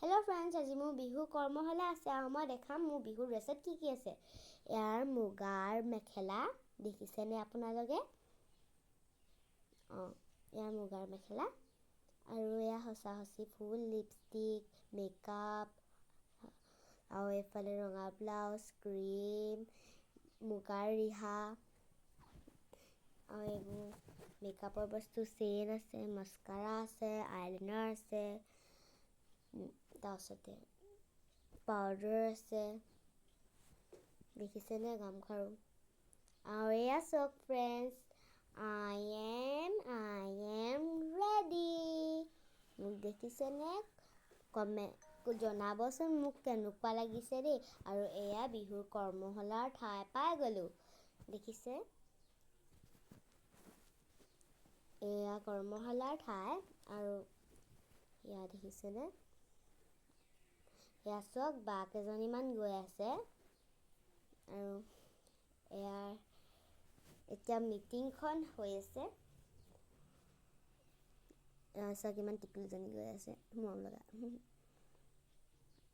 Hello friends, আজি মোৰ বিহু কৰ্মশালা আছে আৰু মই দেখাম মোৰ বিহুৰ ড্ৰেছত কি আছে। ইয়াৰ মুগাৰ মেখেলা দেখিছেনে আপোনালোকে? ইয়াৰ মুগাৰ মেখেলা আৰু এয়া হচি ফুল, লিপষ্টিক, মেকআপ আৰু এফালে ৰঙা ব্লাউজ, ক্ৰীম, মুগাৰ ৰিহা আৰু এইবোৰ মেকআপৰ বস্তু, চেইন আছে, মাস্কাৰা আছে, আইলাইনাৰ আছে, তাৰপিছতে পাউডাৰ আছে, দেখিছেনে গামখাৰু। আৰু এয়া চাওক ফ্ৰেণ্ডছ, I am ready। মোক দেখিছেনে? জনাবচোন মোক কেনেকুৱা লাগিছে দেই। আৰু এয়া বিহুৰ কৰ্মশালাৰ ঠাই পাই গ'লোঁ, দেখিছে? এয়া কৰ্মশালাৰ ঠাই আৰু এয়া দেখিছেনে? এয়া চাওক বা কেইজনীমান গৈ আছে আৰু এয়াৰ এতিয়া মিটিংখন হৈ আছে। চাওক ইমান টিকলিজনী গৈ আছে, মৰম লগা।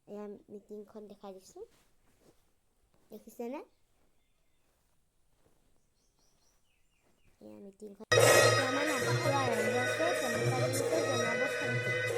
এয়া মিটিংখন দেখাই দিছোঁ, দেখিছেনে? এয়া মিটিংখন আমাৰ নাটকটো আৰম্ভ হৈছে, কেনেকুৱা লাগিছে জনাব।